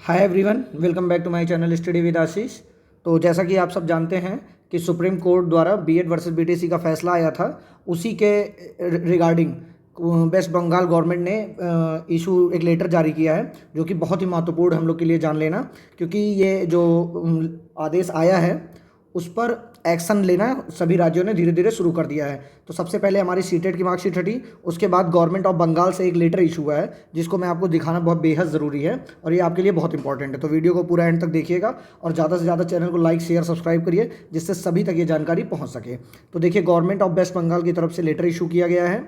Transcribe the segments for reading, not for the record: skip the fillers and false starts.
Hi everyone, welcome back to my channel study with Ashish. तो जैसा कि आप सब जानते हैं कि सुप्रीम कोर्ट द्वारा बीएड वर्सेस बीटीसी का फैसला आया था, उसी के रिगार्डिंग वेस्ट बंगाल गवर्नमेंट ने इशू एक लेटर जारी किया है, जो कि बहुत ही महत्वपूर्ण हम लोग के लिए जान लेना, क्योंकि ये जो आदेश आया है उस पर एक्शन लेना सभी राज्यों ने धीरे धीरे शुरू कर दिया है। तो सबसे पहले हमारी सीटेट की मार्कशीट हटी, उसके बाद गवर्नमेंट ऑफ बंगाल से एक लेटर इशू हुआ है, जिसको मैं आपको दिखाना बहुत बेहद ज़रूरी है और ये आपके लिए बहुत इंपॉर्टेंट है। तो वीडियो को पूरा एंड तक देखिएगा और ज़्यादा से ज़्यादा चैनल को लाइक शेयर सब्सक्राइब करिए, जिससे सभी तक ये जानकारी पहुँच सके। तो देखिए, गवर्नमेंट ऑफ वेस्ट बंगाल की तरफ से लेटर इशू किया गया है,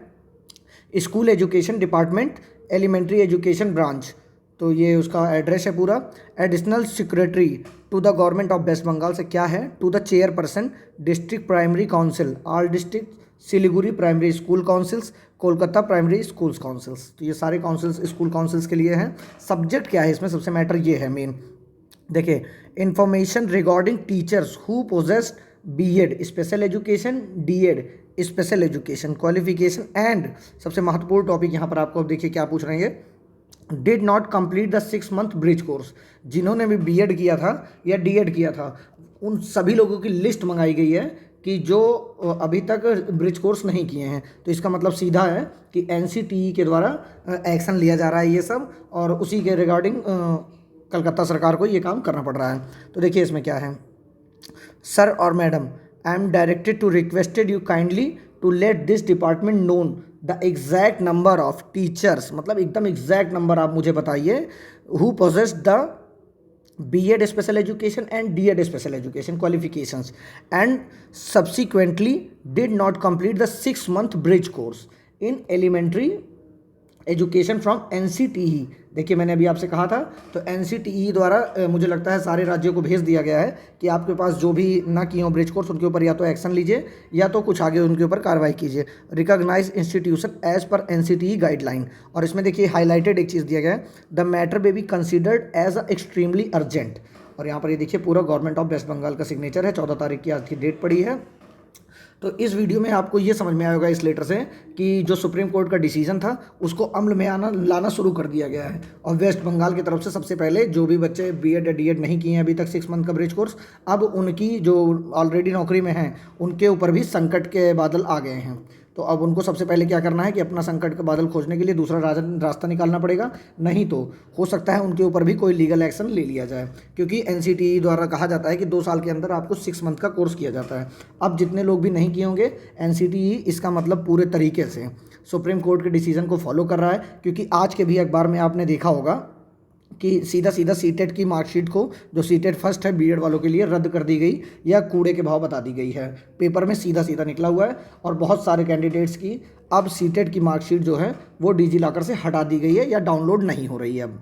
school education department, elementary education branch. तो ये उसका एड्रेस है पूरा। Additional secretary to the government of West Bengal से क्या है, to the chairperson district primary council all district, Siliguri primary school councils, Kolkata primary schools councils. तो ये सारे काउंसिल्स स्कूल काउंसिल्स के लिए हैं। सब्जेक्ट क्या है इसमें, सबसे मैटर ये है मेन। देखिए, information regarding teachers who possessed BEd special education, DEd special education qualification and सबसे महत्वपूर्ण टॉपिक यहाँ पर आपको अब देखिए क्या पूछ रहे हैं, did not complete the 6 month bridge course. जिन्होंने भी बीएड किया था या डीएड किया था, उन सभी लोगों की लिस्ट मंगाई गई है कि जो अभी तक ब्रिज कोर्स नहीं किए हैं। तो इसका मतलब सीधा है कि एनसीटीई के द्वारा एक्शन लिया जा रहा है ये सब, और उसी के रिगार्डिंग कलकत्ता सरकार को ये काम करना पड़ रहा है। तो देखिए इसमें क्या है, सर और madam, I am directed to requested you kindly to let this department known the exact number of teachers, मतलब एकदम एग्जैक्ट नंबर आप मुझे बताइए, who possess the BEd special education and DEd special education qualifications and subsequently did not complete the 6 month bridge course in elementary education from NCTE. देखिए, मैंने अभी आपसे कहा था, तो एनसीटीई द्वारा मुझे लगता है सारे राज्यों को भेज दिया गया है कि आपके पास जो भी ना किए हो ब्रिज कोर्स, उनके ऊपर या तो एक्शन लीजिए या तो कुछ आगे उनके ऊपर कार्रवाई कीजिए। Recognize institution as per NCTE guideline. और इसमें देखिए हाईलाइटेड एक चीज़ दिया गया है, the matter may be considered as a extremely urgent. और यहाँ पर ये देखिए पूरा गवर्नमेंट ऑफ वेस्ट बंगाल का सिग्नेचर है, 14 तारीख की आज की डेट पड़ी है। तो इस वीडियो में आपको ये समझ में आया होगा इस लेटर से कि जो सुप्रीम कोर्ट का डिसीजन था उसको अमल में लाना शुरू कर दिया गया है। और वेस्ट बंगाल की तरफ से सबसे पहले जो भी बच्चे बीएड या डीएड नहीं किए हैं अभी तक 6 मंथ का ब्रिज कोर्स, अब उनकी जो ऑलरेडी नौकरी में हैं उनके ऊपर भी संकट के बादल आ गए हैं। तो अब उनको सबसे पहले क्या करना है कि अपना संकट का बादल खोजने के लिए दूसरा रास्ता निकालना पड़ेगा, नहीं तो हो सकता है उनके ऊपर भी कोई लीगल एक्शन ले लिया जाए, क्योंकि एनसीटीई द्वारा कहा जाता है कि 2 साल के अंदर आपको 6 मंथ का कोर्स किया जाता है। अब जितने लोग भी नहीं किए होंगे, एनसीटीई इसका मतलब पूरे तरीके से सुप्रीम कोर्ट के डिसीजन को फॉलो कर रहा है, क्योंकि आज के भी अखबार में आपने देखा होगा कि सीधा सीधा सीटेट की मार्कशीट को, जो सीटेट फर्स्ट है बीएड वालों के लिए, रद्द कर दी गई या कूड़े के भाव बता दी गई है। पेपर में सीधा सीधा निकला हुआ है और बहुत सारे कैंडिडेट्स की अब सीटेट की मार्कशीट जो है वो डिजी लॉकर से हटा दी गई है या डाउनलोड नहीं हो रही है। अब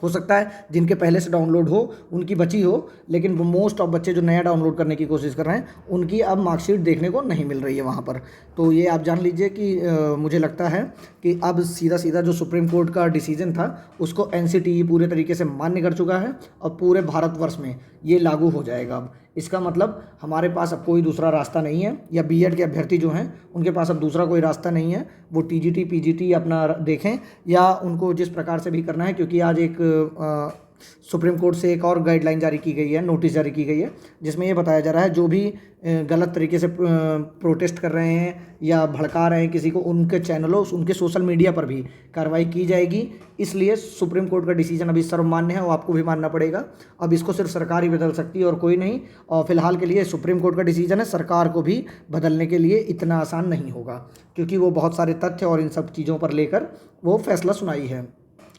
हो सकता है जिनके पहले से डाउनलोड हो उनकी बची हो, लेकिन मोस्ट ऑफ बच्चे जो नया डाउनलोड करने की कोशिश कर रहे हैं उनकी अब मार्कशीट देखने को नहीं मिल रही है वहाँ पर। तो ये आप जान लीजिए कि मुझे लगता है कि अब सीधा सीधा जो सुप्रीम कोर्ट का डिसीजन था उसको एनसीटीई पूरे तरीके से मान्य कर चुका है और पूरे भारतवर्ष में ये लागू हो जाएगा। अब इसका मतलब हमारे पास अब कोई दूसरा रास्ता नहीं है, या बीएड के अभ्यर्थी जो हैं उनके पास अब दूसरा कोई रास्ता नहीं है, वो टीजीटी पीजीटी अपना देखें या उनको जिस प्रकार से भी करना है। क्योंकि आज एक सुप्रीम कोर्ट से एक और गाइडलाइन जारी की गई है, नोटिस जारी की गई है, जिसमें ये बताया जा रहा है जो भी गलत तरीके से प्रोटेस्ट कर रहे हैं या भड़का रहे हैं किसी को, उनके चैनलों, उनके सोशल मीडिया पर भी कार्रवाई की जाएगी। इसलिए सुप्रीम कोर्ट का डिसीजन अभी सर्वमान्य है और आपको भी मानना पड़ेगा। अब इसको सिर्फ सरकार ही बदल सकती है और कोई नहीं। और फिलहाल के लिए सुप्रीम कोर्ट का डिसीजन है, सरकार को भी बदलने के लिए इतना आसान नहीं होगा, क्योंकि वो बहुत सारे तथ्य और इन सब चीज़ों पर लेकर वो फैसला सुनाई है।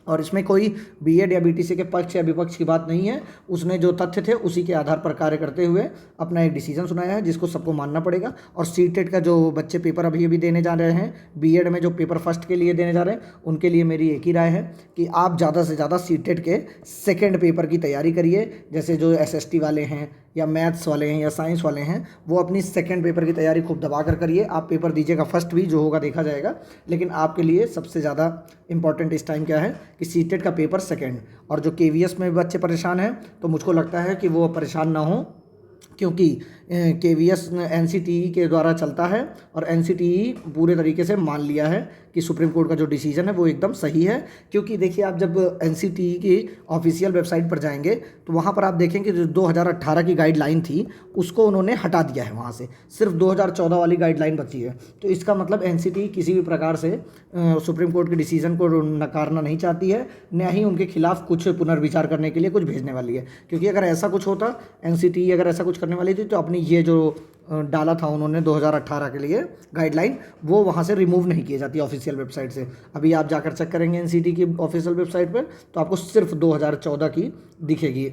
और इसमें कोई बीएड या बीटीसी के पक्ष या विपक्ष की बात नहीं है, उसने जो तथ्य थे उसी के आधार पर कार्य करते हुए अपना एक डिसीजन सुनाया है, जिसको सबको मानना पड़ेगा। और सीटेट का जो बच्चे पेपर अभी अभी देने जा रहे हैं, बीएड में जो पेपर फर्स्ट के लिए देने जा रहे हैं, उनके लिए मेरी एक ही राय है कि आप ज़्यादा से ज़्यादा सीटेट के सेकेंड पेपर की तैयारी करिए। जैसे जो एसएसटी वाले हैं या मैथ्स वाले हैं या साइंस वाले हैं, वो अपनी सेकेंड पेपर की तैयारी खूब दबा कर करिए। आप पेपर दीजिएगा, फर्स्ट भी जो होगा देखा जाएगा, लेकिन आपके लिए सबसे ज़्यादा इंपॉर्टेंट इस टाइम क्या है कि सीटेट का पेपर सेकेंड। और जो केवीएस में बच्चे परेशान हैं, तो मुझको लगता है कि वो परेशान ना हो, क्योंकि केवीएस एनसीटीई के द्वारा चलता है और एनसीटीई पूरे तरीके से मान लिया है कि कि सुप्रीम कोर्ट का जो डिसीजन है वो एकदम सही है। क्योंकि देखिए, आप जब एनसीटीई की ऑफिशियल वेबसाइट पर जाएंगे तो वहाँ पर आप देखेंगे जो 2018 की गाइडलाइन थी उसको उन्होंने हटा दिया है, वहाँ से सिर्फ 2014 वाली गाइडलाइन बची है। तो इसका मतलब एनसीटीई किसी भी प्रकार से सुप्रीम कोर्ट के डिसीजन को नकारना नहीं चाहती है, न ही उनके खिलाफ कुछ पुनर्विचार करने के लिए कुछ भेजने वाली है। क्योंकि अगर ऐसा कुछ होता, एनसीटीई अगर ऐसा कुछ करने वाली थी, तो अपनी ये जो डाला था उन्होंने 2018 के लिए गाइडलाइन, वो वहाँ से रिमूव नहीं की जाती ऑफिशियल वेबसाइट से। अभी आप जाकर चेक करेंगे एनसीटीई की ऑफिशियल वेबसाइट पर तो आपको सिर्फ 2014 की दिखेगी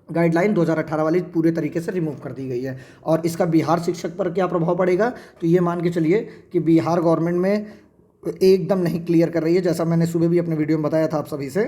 गाइडलाइन, 2018 वाली पूरे तरीके से रिमूव कर दी गई है। और इसका बिहार शिक्षक पर क्या प्रभाव पड़ेगा, तो ये मान के चलिए कि बिहार गवर्नमेंट में एकदम नहीं क्लियर कर रही है, जैसा मैंने सुबह भी अपने वीडियो में बताया था आप सभी से,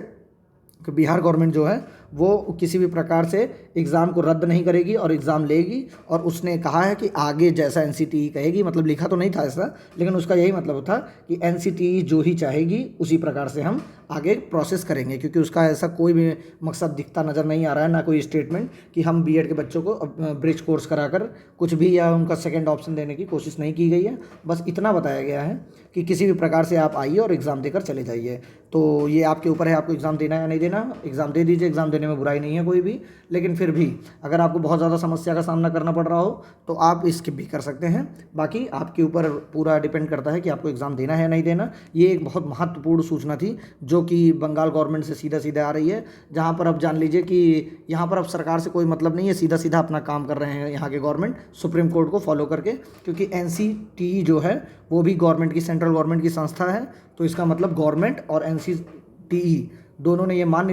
कि बिहार गवर्नमेंट जो है वो किसी भी प्रकार से एग्ज़ाम को रद्द नहीं करेगी और एग्ज़ाम लेगी। और उसने कहा है कि आगे जैसा एनसीटीई कहेगी, मतलब लिखा तो नहीं था ऐसा, लेकिन उसका यही मतलब था कि एनसीटीई जो ही चाहेगी उसी प्रकार से हम आगे प्रोसेस करेंगे। क्योंकि उसका ऐसा कोई भी मकसद दिखता नज़र नहीं आ रहा है, ना कोई स्टेटमेंट कि हम बीएड के बच्चों को ब्रिज कोर्स कराकर कुछ भी या उनका सेकेंड ऑप्शन देने की कोशिश नहीं की गई है। बस इतना बताया गया है कि किसी भी प्रकार से आप आइए और एग्ज़ाम देकर चले जाइए। तो ये आपके ऊपर है, आपको एग्ज़ाम देना है या नहीं देना। एग्ज़ाम दे दीजिए, एग्ज़ाम देने में बुराई नहीं है कोई भी, लेकिन फिर भी अगर आपको बहुत ज़्यादा समस्या का सामना करना पड़ रहा हो तो आप स्किप भी कर सकते हैं। बाकी आपके ऊपर पूरा डिपेंड करता है कि आपको एग्ज़ाम देना है या नहीं देना। ये एक बहुत महत्वपूर्ण सूचना थी जो कि बंगाल गवर्नमेंट से सीधा सीधा आ रही है, जहाँ पर अब जान लीजिए कि यहाँ पर अब सरकार से कोई मतलब नहीं है, सीधा सीधा अपना काम कर रहे हैं यहाँ के गवर्नमेंट सुप्रीम कोर्ट को फॉलो करके। क्योंकि एनसीटीई जो है वो भी गवर्नमेंट की, सेंट्रल गवर्नमेंट की संस्था है। तो इसका मतलब गवर्नमेंट और एनसीटीई दोनों ने ये मान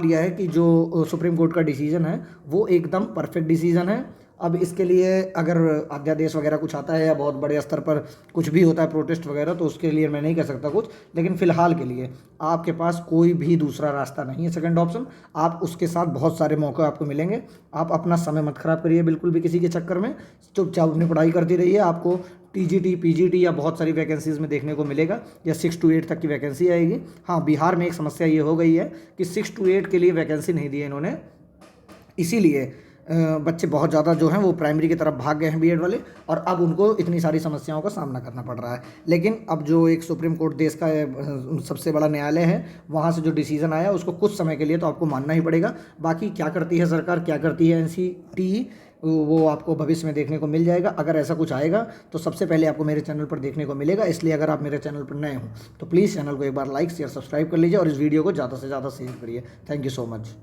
लिया है कि जो सुप्रीम कोर्ट का डिसीजन है वो एकदम परफेक्ट डिसीजन है। अब इसके लिए अगर अध्यादेश वगैरह कुछ आता है या बहुत बड़े स्तर पर कुछ भी होता है प्रोटेस्ट वगैरह, तो उसके लिए मैं नहीं कह सकता कुछ, लेकिन फ़िलहाल के लिए आपके पास कोई भी दूसरा रास्ता नहीं है सेकंड ऑप्शन। आप उसके साथ बहुत सारे मौके आपको मिलेंगे। आप अपना समय मत ख़राब करिए बिल्कुल भी किसी के चक्कर में, चुपचाप अपनी पढ़ाई करती रहिए। आपको टीजीटी, पीजीटी या बहुत सारी वैकेंसीज़ में देखने को मिलेगा, या 6 to 8 तक की वैकेंसी आएगी। हाँ, बिहार में एक समस्या ये हो गई है कि 6 to 8 के लिए वैकेंसी नहीं दी है इन्होंने, इसीलिए बच्चे बहुत ज़्यादा जो हैं वो प्राइमरी की तरफ भाग गए हैं बीएड वाले, और अब उनको इतनी सारी समस्याओं का सामना करना पड़ रहा है। लेकिन अब जो एक सुप्रीम कोर्ट देश का सबसे बड़ा न्यायालय है, वहाँ से जो डिसीजन आया उसको कुछ समय के लिए तो आपको मानना ही पड़ेगा। बाकी क्या करती है सरकार, क्या करती है एनसीटीई, वो आपको भविष्य में देखने को मिल जाएगा। अगर ऐसा कुछ आएगा तो सबसे पहले आपको मेरे चैनल पर देखने को मिलेगा। इसलिए अगर आप मेरे चैनल पर नए हो तो प्लीज़ चैनल को एक बार लाइक शेयर सब्सक्राइब कर लीजिए और इस वीडियो को ज़्यादा से ज़्यादा शेयर करिए। Thank you so much.